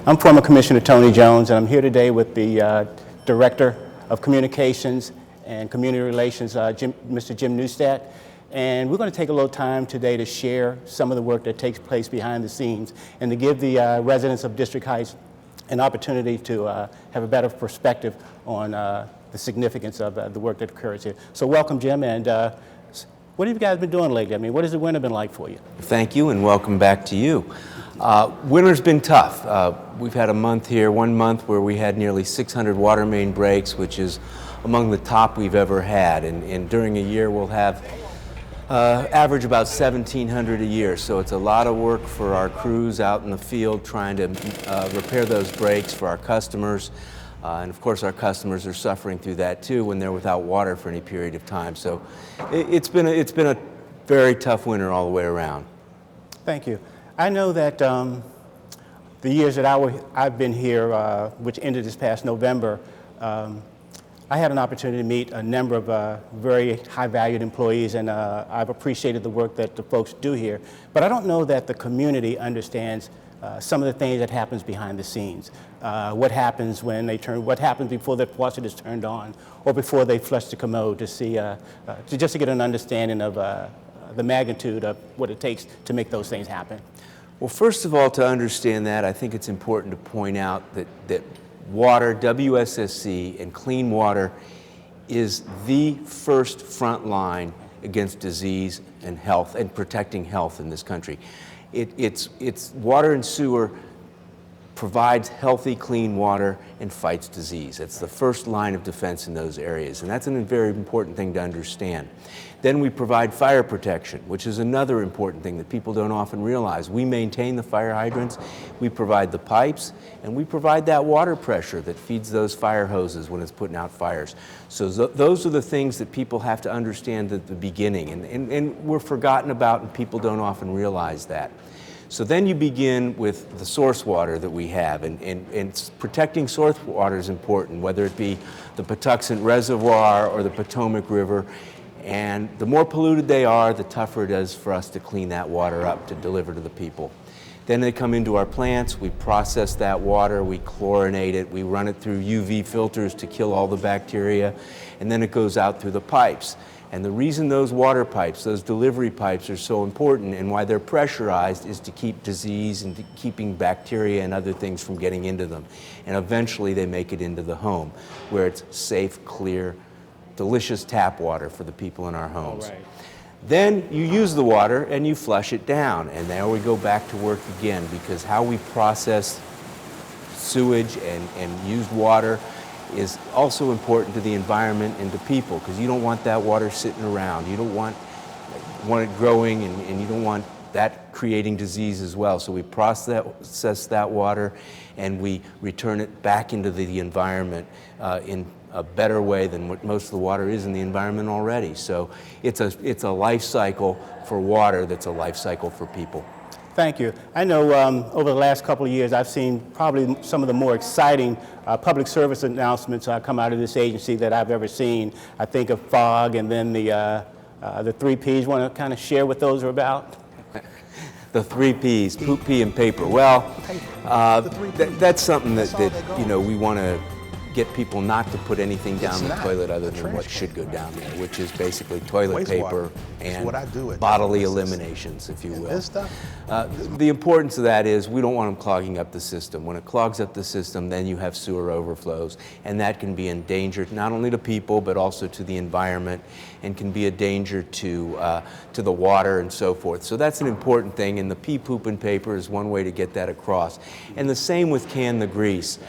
I'm former Commissioner Tony Jones, and I'm here today with the Director of Communications and Community Relations, Mr. Jim Neustadt. And we're going to take a little time today to share some of the work that takes place behind the scenes and to give the residents of District Heights an opportunity to have a better perspective on the significance of the work that occurs here. So welcome, Jim, and what have you guys been doing lately? I mean, what has the winter been like for you? Thank you, and welcome back to you. Winter's been tough. We've had a month here, 1 month, where we had nearly 600 water main breaks, which is among the top we've ever had. And during a year, we'll have average about 1,700 a year. So it's a lot of work for our crews out in the field trying to repair those breaks for our customers. And of course, our customers are suffering through that too when they're without water for any period of time. So it's been a very tough winter all the way around. Thank you. I know that the years that I've been here, which ended this past November, I had an opportunity to meet a number of very high-valued employees, and I've appreciated the work that the folks do here. But I don't know that the community understands some of the things that happens behind the scenes. What happens when they what happens before the faucet is turned on, or before they flush the commode, to see, just to get an understanding of the magnitude of what it takes to make those things happen. Well, first of all, to understand that, I think it's important to point out that water, Wssc, and clean water is the first front line against disease and health and protecting health in this country. It's water and sewer provides healthy, clean water and fights disease. It's the first line of defense in those areas, and that's a very important thing to understand. Then we provide fire protection, which is another important thing that people don't often realize. We maintain the fire hydrants, we provide the pipes, and we provide that water pressure that feeds those fire hoses when it's putting out fires. So those are the things that people have to understand at the beginning, and we're forgotten about, and people don't often realize that. So then you begin with the source water that we have, and protecting source water is important, whether it be the Patuxent Reservoir or the Potomac River. And the more polluted they are, the tougher it is for us to clean that water up to deliver to the people. Then they come into our plants, we process that water, we chlorinate it, we run it through UV filters to kill all the bacteria, and then it goes out through the pipes. And the reason those water pipes, those delivery pipes, are so important and why they're pressurized is to keep disease and keeping bacteria and other things from getting into them. And eventually they make it into the home, where it's safe, clear, delicious tap water for the people in our homes. Right. Then you use the water and you flush it down, and there we go back to work again, because how we process sewage and used water is also important to the environment and to people, because you don't want that water sitting around. You don't want it growing, and you don't want that creating disease as well. So we process that water and we return it back into the environment in a better way than what most of the water is in the environment already. So it's a life cycle for water that's a life cycle for people. Thank you. I know over the last couple of years, I've seen probably some of the more exciting public service announcements come out of this agency that I've ever seen. I think of FOG and then the 3 Ps. Want to kind of share what those are about? The 3 Ps, poop, pee, and paper. Well, that's something that you know, we want to get people not to put anything down the toilet other than what should go down there, which is basically toilet paper and bodily eliminations, if you will. The importance of that is we don't want them clogging up the system. When it clogs up the system, then you have sewer overflows, and that can be a danger not only to people but also to the environment, and can be a danger to the water and so forth. So that's an important thing, and the pee, poop, and paper is one way to get that across. And the same with the grease.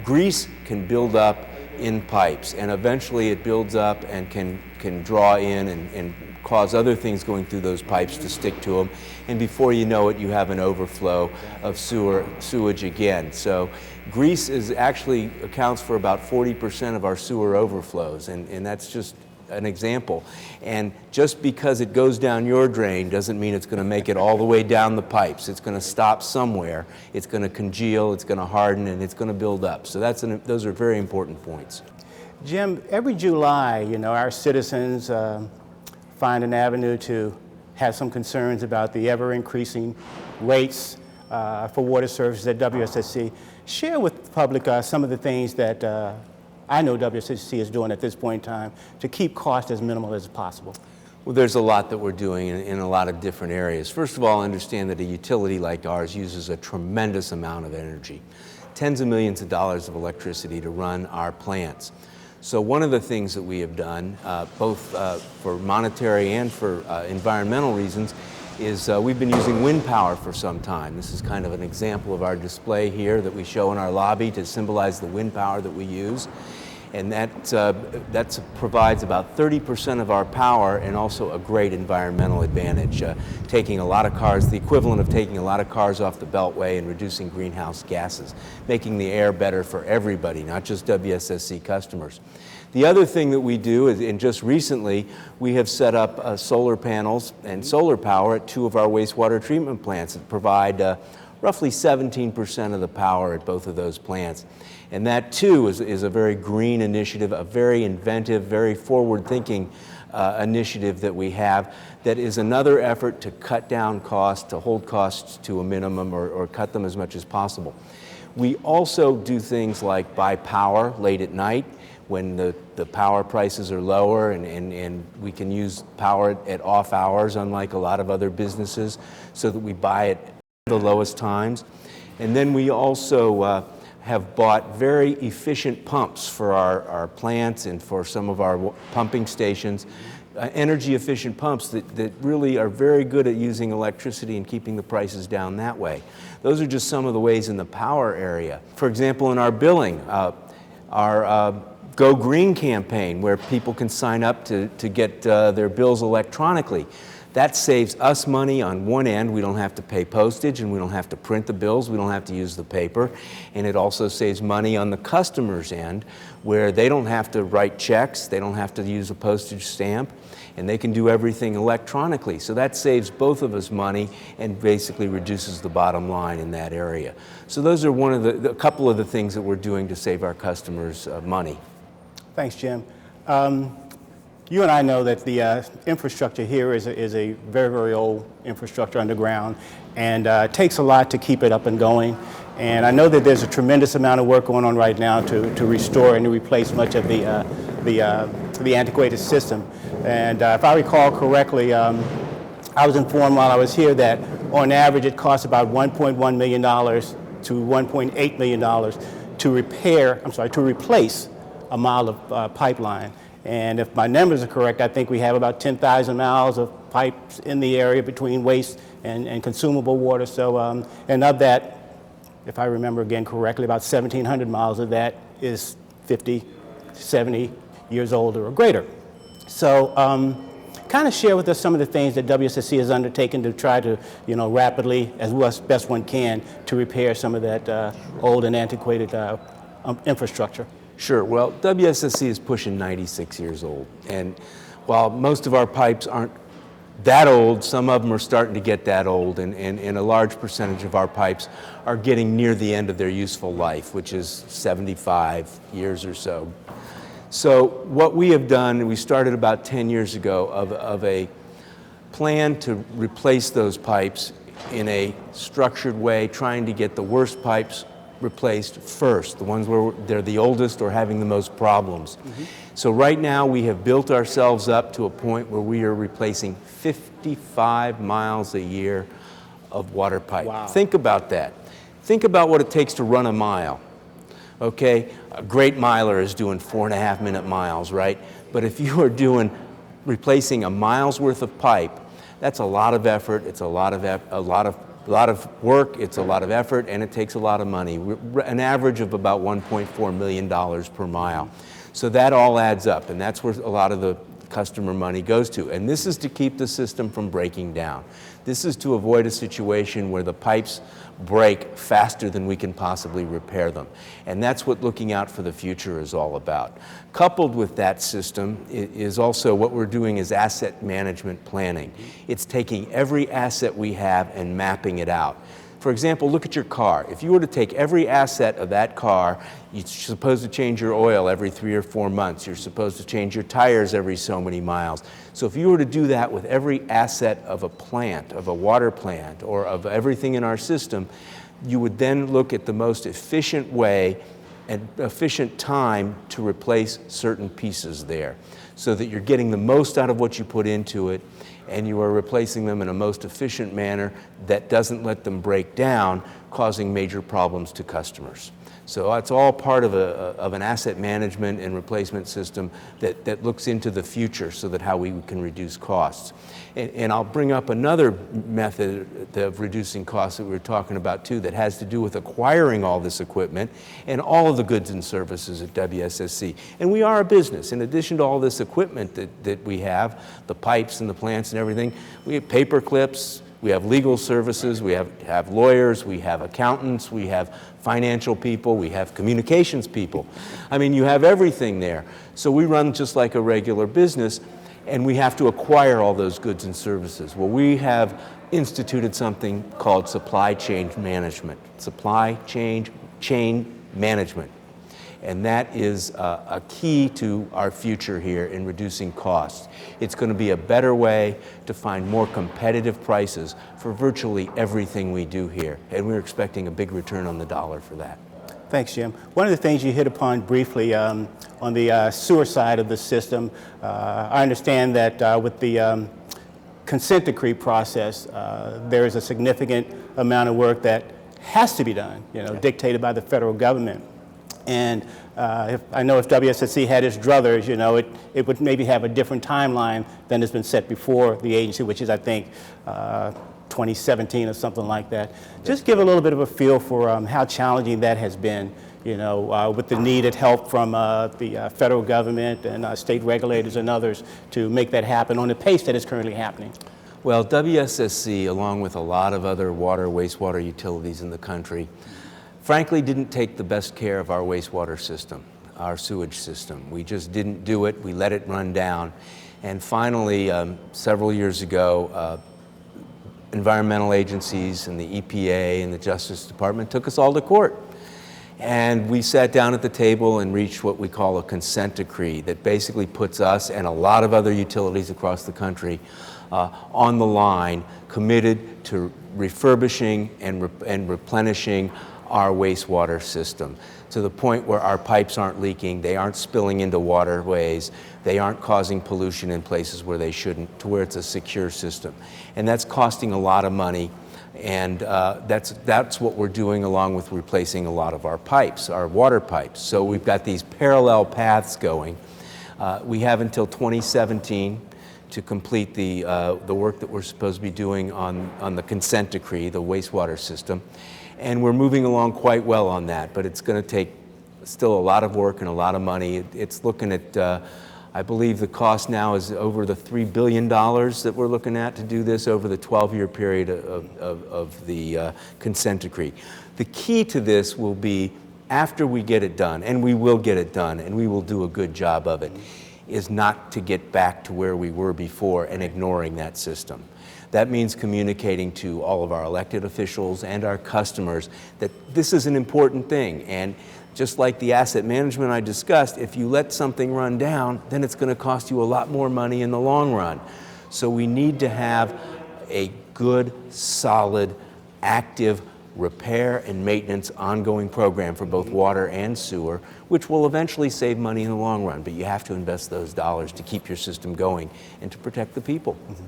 Grease can build up in pipes, and eventually it builds up and can draw in and cause other things going through those pipes to stick to them, and before you know it, you have an overflow of sewage again. So grease actually accounts for about 40% of our sewer overflows, and that's just an example. And just because it goes down your drain doesn't mean it's going to make it all the way down the pipes. It's going to stop somewhere. It's going to congeal, it's going to harden, and it's going to build up. So those are very important points. Jim, every July, you know, our citizens find an avenue to have some concerns about the ever-increasing rates for water services at WSSC. Share with the public some of the things that I know WSSC is doing at this point in time to keep costs as minimal as possible. Well, there's a lot that we're doing in a lot of different areas. First of all, understand that a utility like ours uses a tremendous amount of energy, tens of millions of dollars of electricity to run our plants. So one of the things that we have done, both for monetary and for environmental reasons, is we've been using wind power for some time. This is kind of an example of our display here that we show in our lobby to symbolize the wind power that we use. And that provides about 30% of our power and also a great environmental advantage, taking a lot of cars, the equivalent of taking a lot of cars off the Beltway and reducing greenhouse gases, making the air better for everybody, not just WSSC customers. The other thing that we do is, and just recently, we have set up solar panels and solar power at 2 of our wastewater treatment plants that provide roughly 17% of the power at both of those plants. And that too is a very green initiative, a very inventive, very forward-thinking initiative that we have that is another effort to cut down costs, to hold costs to a minimum or cut them as much as possible. We also do things like buy power late at night when the power prices are lower and we can use power at off hours, unlike a lot of other businesses, so that we buy it at the lowest times. And then we also have bought very efficient pumps for our plants and for some of our pumping stations, energy efficient pumps that really are very good at using electricity and keeping the prices down that way. Those are just some of the ways in the power area. For example, in our billing, our Go Green campaign, where people can sign up to get their bills electronically. That saves us money on one end. We don't have to pay postage and we don't have to print the bills. We don't have to use the paper. And it also saves money on the customer's end, where they don't have to write checks, they don't have to use a postage stamp, and they can do everything electronically. So that saves both of us money and basically reduces the bottom line in that area. So those are a couple of the things that we're doing to save our customers money. Thanks, Jim. You and I know that the infrastructure here is a very, very old infrastructure underground, and it takes a lot to keep it up and going. And I know that there's a tremendous amount of work going on right now to restore and to replace much of the antiquated system. And if I recall correctly, I was informed while I was here that on average it costs about $1.1 million to $1.8 million to replace a mile of pipeline. And if my numbers are correct, I think we have about 10,000 miles of pipes in the area between waste and consumable water. So, and of that, if I remember again correctly, about 1,700 miles of that is 50, 70 years old or greater. So, kind of share with us some of the things that WSSC has undertaken to try to, rapidly, as best one can, to repair some of that old and antiquated infrastructure. Sure. Well, WSSC is pushing 96 years old. And while most of our pipes aren't that old, some of them are starting to get that old, and a large percentage of our pipes are getting near the end of their useful life, which is 75 years or so. So what we have done, and we started about 10 years ago, of a plan to replace those pipes in a structured way, trying to get the worst pipes replaced first, the ones where they're the oldest or having the most problems. Mm-hmm. So right now we have built ourselves up to a point where we are replacing 55 miles a year of water pipe. Wow. Think about that. Think about what it takes to run a mile. Okay, a great miler is doing 4.5-minute miles, right? But if you are replacing a mile's worth of pipe, that's a lot of effort. It's a lot of work, it's a lot of effort, and it takes a lot of money. An average of about $1.4 million per mile. So that all adds up, and that's where a lot of the customer money goes to. And this is to keep the system from breaking down. This is to avoid a situation where the pipes break faster than we can possibly repair them. And that's what looking out for the future is all about. Coupled with that system is also what we're doing is asset management planning. It's taking every asset we have and mapping it out. For example, look at your car. If you were to take every asset of that car, you're supposed to change your oil every 3 or 4 months. You're supposed to change your tires every so many miles. So if you were to do that with every asset of a plant, of a water plant, or of everything in our system, you would then look at the most efficient way and efficient time to replace certain pieces there, so that you're getting the most out of what you put into it, and you are replacing them in a most efficient manner that doesn't let them break down, causing major problems to customers. So it's all part of an asset management and replacement system that looks into the future, so that how we can reduce costs. And I'll bring up another method of reducing costs that we were talking about too, that has to do with acquiring all this equipment and all of the goods and services at WSSC. And we are a business. In addition to all this equipment that we have, the pipes and the plants and everything, we have paper clips, we have legal services, we have lawyers, we have accountants, we have financial people, we have communications people. I mean, you have everything there. So we run just like a regular business, and we have to acquire all those goods and services. Well, we have instituted something called supply chain management. Supply chain management. And that is a key to our future here in reducing costs. It's going to be a better way to find more competitive prices for virtually everything we do here. And we're expecting a big return on the dollar for that. Thanks, Jim. One of the things you hit upon briefly on the sewer side of the system, I understand that with the consent decree process, there is a significant amount of work that has to be done, dictated by the federal government. And I know if WSSC had its druthers, it would maybe have a different timeline than has been set before the agency, which is, I think, 2017 or something like that. Just give a little bit of a feel for how challenging that has been, with the needed help from the federal government and state regulators and others to make that happen on the pace that is currently happening. Well, WSSC, along with a lot of other water, wastewater utilities in the country, frankly didn't take the best care of our wastewater system, our sewage system. We just didn't do it. We let it run down. And finally, several years ago, environmental agencies and the EPA and the Justice Department took us all to court. And we sat down at the table and reached what we call a consent decree that basically puts us and a lot of other utilities across the country on the line, committed to refurbishing and replenishing our wastewater system to the point where our pipes aren't leaking, they aren't spilling into waterways, they aren't causing pollution in places where they shouldn't, to where it's a secure system. And that's costing a lot of money, and that's what we're doing along with replacing a lot of our pipes, our water pipes. So we've got these parallel paths going. We have until 2017 to complete the work that we're supposed to be doing on the consent decree, the wastewater system. And we're moving along quite well on that, but it's going to take still a lot of work and a lot of money. It's looking at, I believe the cost now is over the $3 billion that we're looking at to do this over the 12-year period of the consent decree. The key to this will be, after we get it done, and we will get it done, and we will do a good job of it, is not to get back to where we were before and ignoring that system. That means communicating to all of our elected officials and our customers that this is an important thing. And just like the asset management I discussed, if you let something run down, then it's going to cost you a lot more money in the long run. So we need to have a good, solid, active repair and maintenance ongoing program for both water and sewer, which will eventually save money in the long run. But you have to invest those dollars to keep your system going and to protect the people. Mm-hmm.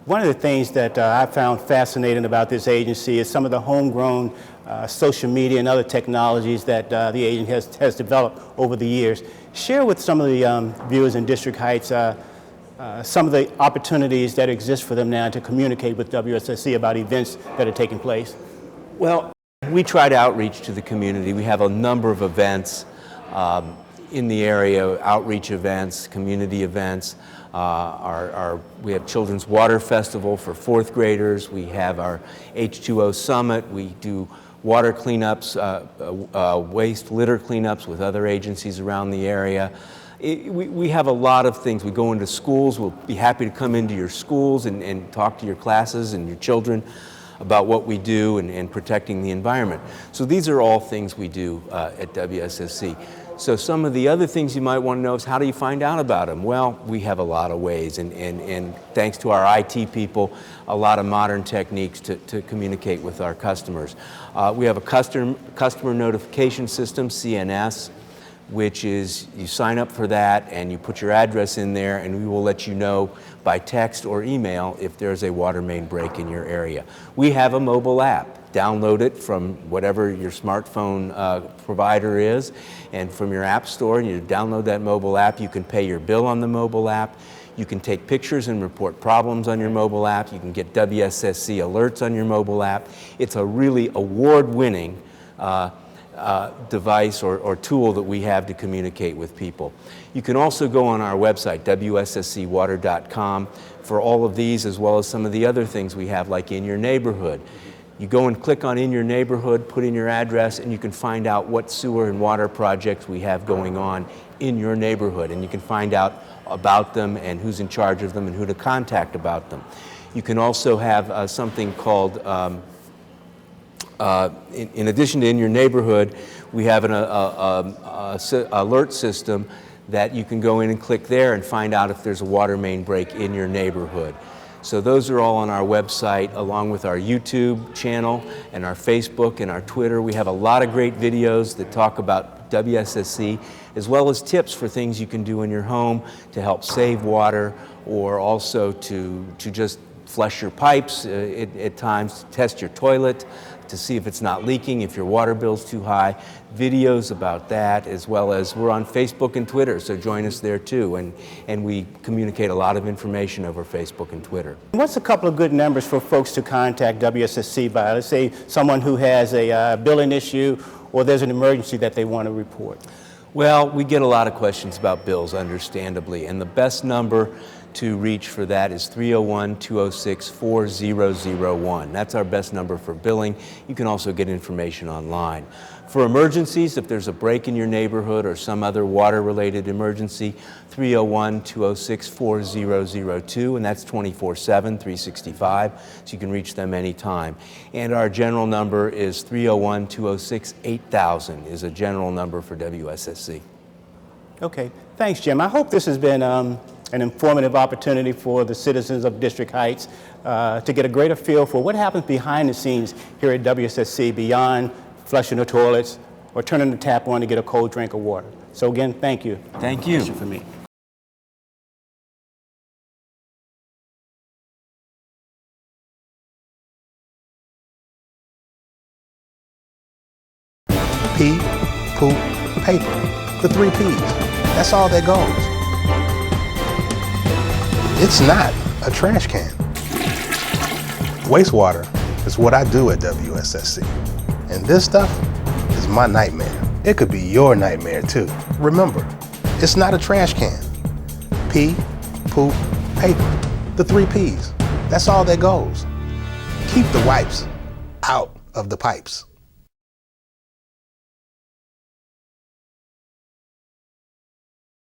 One of the things that I found fascinating about this agency is some of the homegrown social media and other technologies that the agency has developed over the years. Share with some of the viewers in District Heights some of the opportunities that exist for them now to communicate with WSSC about events that are taking place. Well, we try to outreach to the community. We have a number of events in the area, outreach events, community events. We have Children's Water Festival for 4th graders. We have our H2O Summit. We do water cleanups, waste litter cleanups with other agencies around the area. We have a lot of things. We go into schools. We'll be happy to come into your schools and talk to your classes and your children about what we do and protecting the environment. So these are all things we do at WSSC. So some of the other things you might want to know is, how do you find out about them? Well, we have a lot of ways, and thanks to our IT people, a lot of modern techniques to communicate with our customers. We have a customer notification system, CNS, which is, you sign up for that and you put your address in there, and we will let you know by text or email if there's a water main break in your area. We have a mobile app. Download it from whatever your smartphone provider is, and from your app store, and you download that mobile app. You can pay your bill on the mobile app. You can take pictures and report problems on your mobile app. You can get WSSC alerts on your mobile app. It's a really award-winning device or tool that we have to communicate with people. You can also go on our website, wsscwater.com, for all of these, as well as some of the other things we have, like In Your Neighborhood. You go and click on In Your Neighborhood, put in your address, and you can find out what sewer and water projects we have going on in your neighborhood, and you can find out about them and who's in charge of them and who to contact about them. You can also have something called, in addition to In Your Neighborhood, we have an alert system that you can go in and click there and find out if there's a water main break in your neighborhood. So those are all on our website, along with our YouTube channel and our Facebook and our Twitter. We have a lot of great videos that talk about WSSC, as well as tips for things you can do in your home to help save water, or also to just flush your pipes at times, test your toilet to see if it's not leaking, if your water bill's too high. Videos about that, as well as we're on Facebook and Twitter, so join us there too. And we communicate a lot of information over Facebook and Twitter. What's a couple of good numbers for folks to contact WSSC by? Let's say someone who has a billing issue, or there's an emergency that they want to report. Well, we get a lot of questions about bills, understandably, and the best number to reach for that is 301-206-4001. That's our best number for billing. You can also get information online. For emergencies, if there's a break in your neighborhood or some other water-related emergency, 301-206-4002, and that's 24/7, 365, so you can reach them anytime. And our general number is 301-206-8000 is a general number for WSSC. Okay, thanks, Jim. I hope this has been an informative opportunity for the citizens of District Heights to get a greater feel for what happens behind the scenes here at WSSC, beyond flushing the toilets or turning the tap on to get a cold drink of water. So again, thank you. Thank you. For me. Pee, poop, paper. The 3 Ps. That's all that goes. It's not a trash can. Wastewater is what I do at WSSC. And this stuff is my nightmare. It could be your nightmare too. Remember, it's not a trash can. Pee, poop, paper. The 3 Ps. That's all that goes. Keep the wipes out of the pipes.